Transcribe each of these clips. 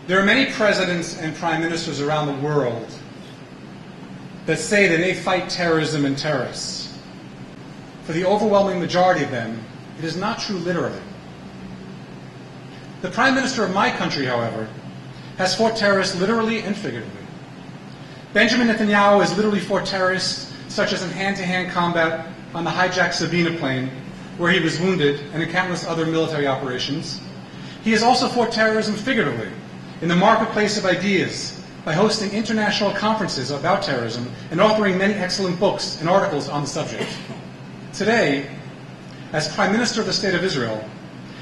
There are many presidents and prime ministers around the world that say that they fight terrorism and terrorists. For the overwhelming majority of them, it is not true literally. The Prime Minister of my country, however, has fought terrorists literally and figuratively. Benjamin Netanyahu has literally fought terrorists, such as in hand-to-hand combat on the hijacked Sabina plane, where he was wounded, and in countless other military operations. He has also fought terrorism figuratively, in the marketplace of ideas, by hosting international conferences about terrorism and authoring many excellent books and articles on the subject. Today, as Prime Minister of the State of Israel,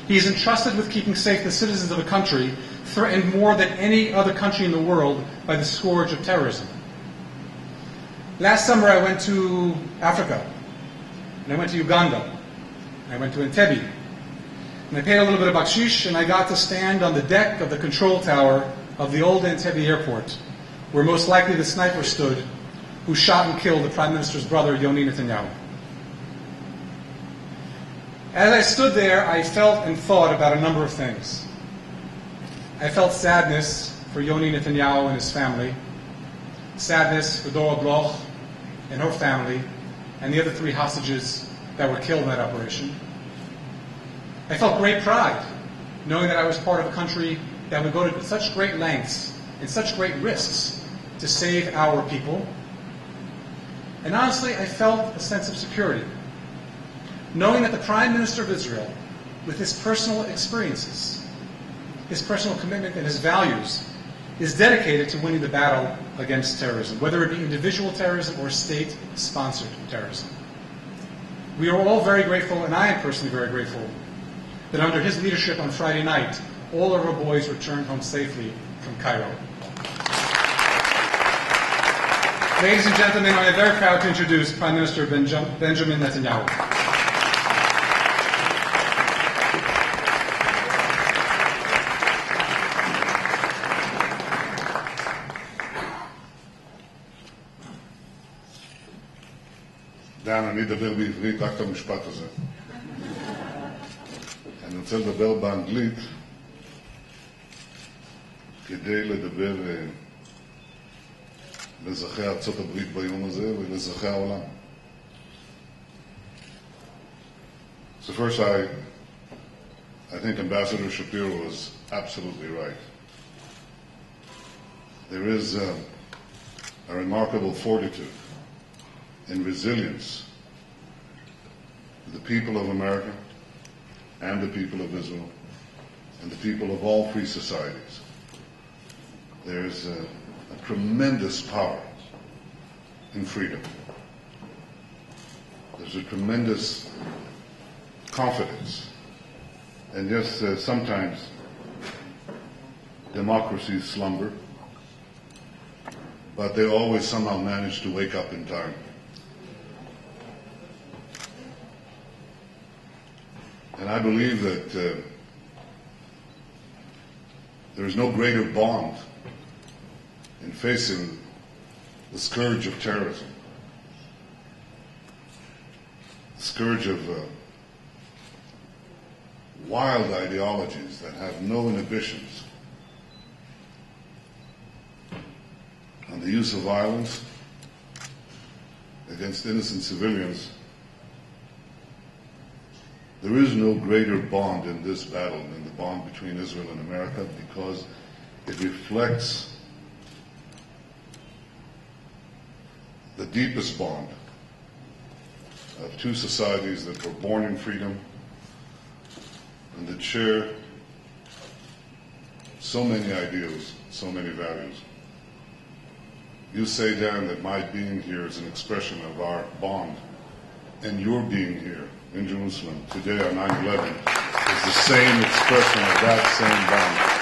he is entrusted with keeping safe the citizens of a country threatened more than any other country in the world by the scourge of terrorism. Last summer I went to Africa, and I went to Uganda, and I went to Entebbe, and I paid a little bit of bakshish, and I got to stand on the deck of the control tower of the old Entebbe airport, where most likely the sniper stood who shot and killed the Prime Minister's brother, Yoni Netanyahu. As I stood there, I felt and thought about a number of things. I felt sadness for Yoni Netanyahu and his family, sadness for Dora Bloch and her family, and the other 3 hostages that were killed in that operation. I felt great pride, knowing that I was part of a country that would go to such great lengths and such great risks to save our people. And honestly, I felt a sense of security, knowing that the Prime Minister of Israel, with his personal experiences, his personal commitment and his values, is dedicated to winning the battle against terrorism, whether it be individual terrorism or state-sponsored terrorism. We are all very grateful, and I am personally very grateful, that under his leadership on Friday night, all of our boys returned home safely from Cairo. Ladies and gentlemen, I am very proud to introduce Prime Minister Benjamin Netanyahu. דן, אני אדבר בעברית רק את המשפט הזה. אני רוצה לדבר באנגלית כדי לדבר לאזרחי ארצות הברית ביום הזה ולאזרחי העולם. So first, I think Ambassador Shapiro was absolutely right. There is a remarkable fortitude and resilience to the people of America and the people of Israel and the people of all free societies. There's a tremendous power in freedom. There's a tremendous confidence. And yes, sometimes democracies slumber, but they always somehow manage to wake up in time. And I believe that there is no greater bond in facing the scourge of terrorism, the scourge of wild ideologies that have no inhibitions on the use of violence against innocent civilians. There is no greater bond in this battle than the bond between Israel and America, because it reflects the deepest bond of 2 societies that were born in freedom and that share so many ideals, so many values. You say, Dan, that my being here is an expression of our bond, and your being here in Jerusalem today on 9/11 is the same expression of that same bond.